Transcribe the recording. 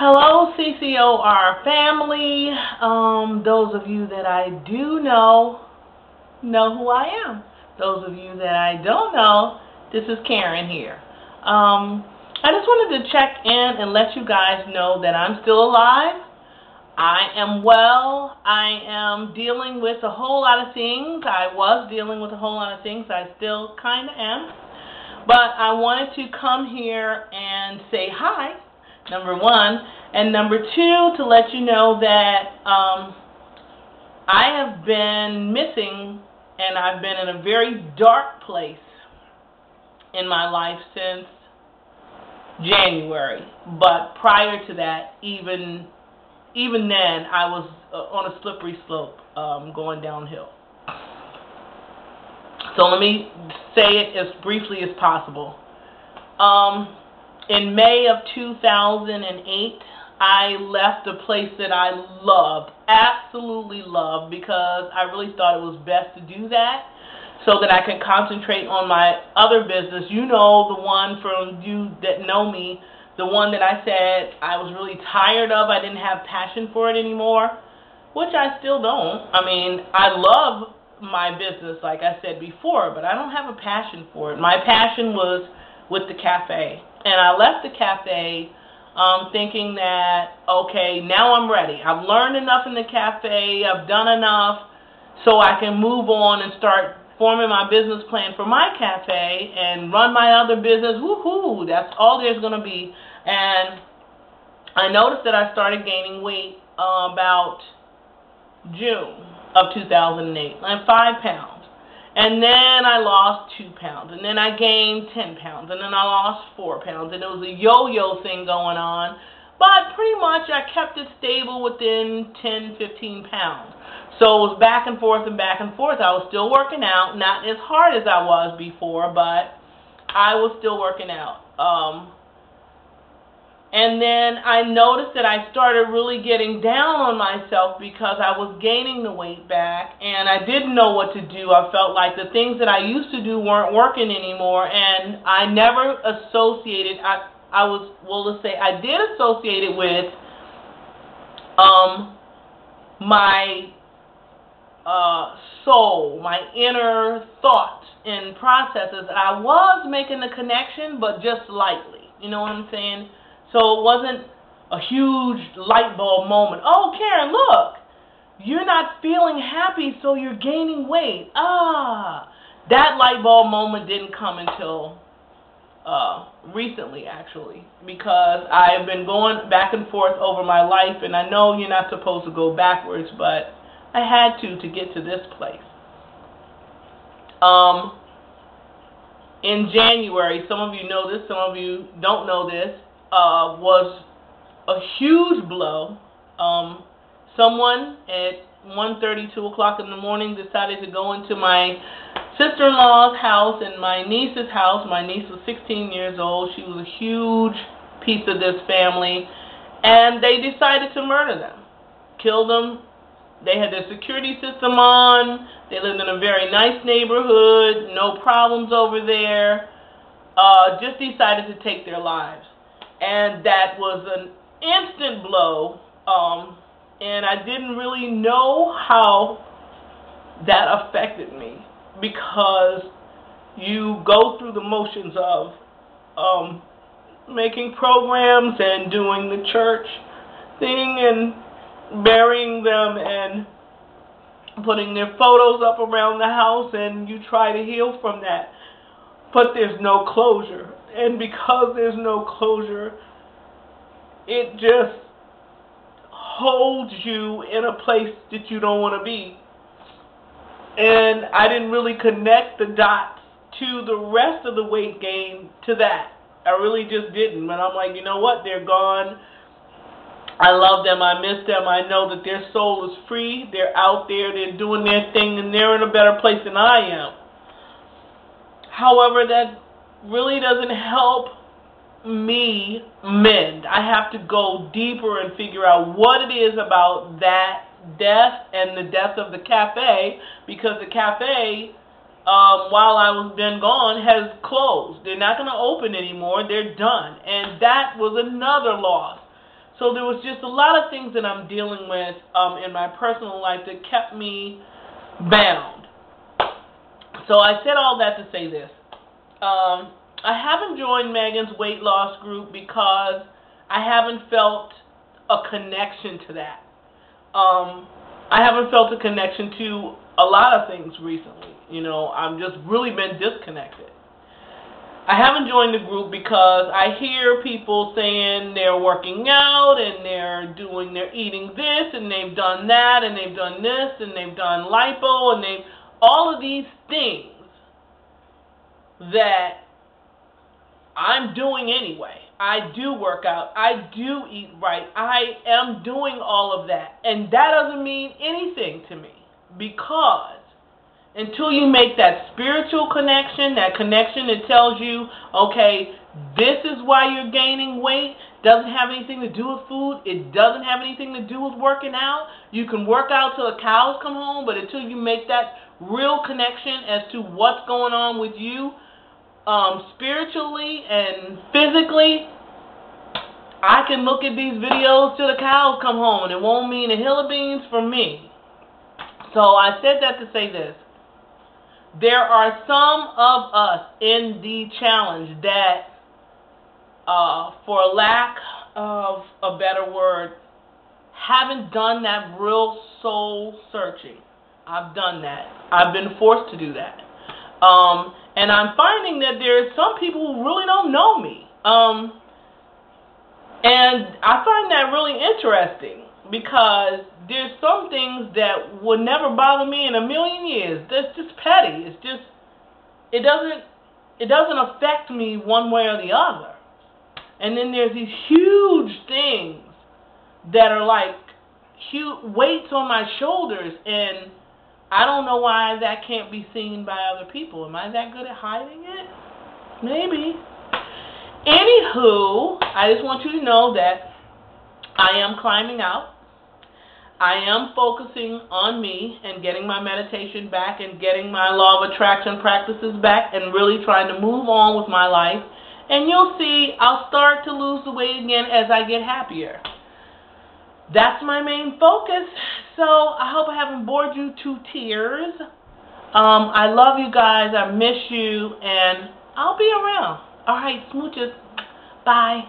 Hello, CCOR family. Those of you that I do know who I am. Those of you that I don't know, this is Karen here. I just wanted to check in and let you guys know that I'm still alive. I am well. I am dealing with a whole lot of things. I was dealing with a whole lot of things. I still kind of am. But I wanted to come here and say hi, number one. And number two, to let you know that I have been missing, and I've been in a very dark place in my life since January. But prior to that, even then, I was on a slippery slope, going downhill. So let me say it as briefly as possible. In May of 2008, I left a place that I loved, absolutely loved, because I really thought it was best to do that so that I could concentrate on my other business. You know, the one from you that know me, the one that I said I was really tired of. I didn't have passion for it anymore, which I still don't. I mean, I love my business, like I said before, but I don't have a passion for it. My passion was with the cafe. And I left the cafe thinking that, okay, now I'm ready. I've learned enough in the cafe. I've done enough so I can move on and start forming my business plan for my cafe and run my other business. Woohoo! That's all there's going to be. And I noticed that I started gaining weight about June of 2008, like 5 pounds. And then I lost 2 pounds, and then I gained 10 pounds, and then I lost 4 pounds, and it was a yo-yo thing going on. But pretty much I kept it stable within 10, 15 pounds. So it was back and forth and back and forth. I was still working out, not as hard as I was before, but I was still working out. And then I noticed that I started really getting down on myself because I was gaining the weight back, and I didn't know what to do. I felt like the things that I used to do weren't working anymore, and I never associated, I did associate it with my soul, my inner thoughts and processes. I was making the connection, but just lightly. You know what I'm saying? So it wasn't a huge light bulb moment. Oh, Karen, look, you're not feeling happy, so you're gaining weight. That light bulb moment didn't come until recently, actually, because I've been going back and forth over my life, and I know you're not supposed to go backwards, but I had to get to this place. In January, some of you know this, some of you don't know this, was a huge blow. Someone at 1:30, 2 o'clock in the morning decided to go into my sister-in-law's house and my niece's house. My niece was 16 years old. She was a huge piece of this family. And they decided to murder them, kill them. They had their security system on. They lived in a very nice neighborhood, no problems over there. Just decided to take their lives. And that was an instant blow, and I didn't really know how that affected me, because you go through the motions of making programs and doing the church thing and burying them and putting their photos up around the house, and you try to heal from that, but there's no closure. And because there's no closure, it just holds you in a place that you don't want to be. And I didn't really connect the dots to the rest of the weight gain to that. I really just didn't. But I'm like, you know what? They're gone. I love them. I miss them. I know that their soul is free. They're out there. They're doing their thing, and they're in a better place than I am. However, that really doesn't help me mend. I have to go deeper and figure out what it is about that death and the death of the cafe, because the cafe, while I was been gone, has closed. They're not going to open anymore. They're done. And that was another loss. So there was just a lot of things that I'm dealing with in my personal life that kept me bound. So I said all that to say this. I haven't joined Megan's weight loss group because I haven't felt a connection to that. I haven't felt a connection to a lot of things recently. You know, I've just really been disconnected. I haven't joined the group because I hear people saying they're working out and they're eating this and they've done that and they've done this and they've done lipo and they've all of these things that I'm doing anyway. I do work out. I do eat right. I am doing all of that. And that doesn't mean anything to me because until you make that spiritual connection, that connection that tells you, okay, this is why you're gaining weight, doesn't have anything to do with food, it doesn't have anything to do with working out. You can work out till the cows come home, but until you make that real connection as to what's going on with you, spiritually and physically, I can look at these videos till the cows come home and it won't mean a hill of beans for me. So I said that to say this. There are some of us in the challenge that, for lack of a better word, haven't done that real soul searching. I've done that. I've been forced to do that. And I'm finding that there's some people who really don't know me. And I find that really interesting because there's some things that would never bother me in a million years. That's just petty. It's just, it doesn't affect me one way or the other. And then there's these huge things that are like huge weights on my shoulders, and I don't know why that can't be seen by other people. Am I that good at hiding it? Maybe. Anywho, I just want you to know that I am climbing out. I am focusing on me and getting my meditation back and getting my law of attraction practices back and really trying to move on with my life. And you'll see I'll start to lose the weight again as I get happier. That's my main focus. So I hope I haven't bored you to tears. I love you guys. I miss you. And I'll be around. All right, smooches. Bye.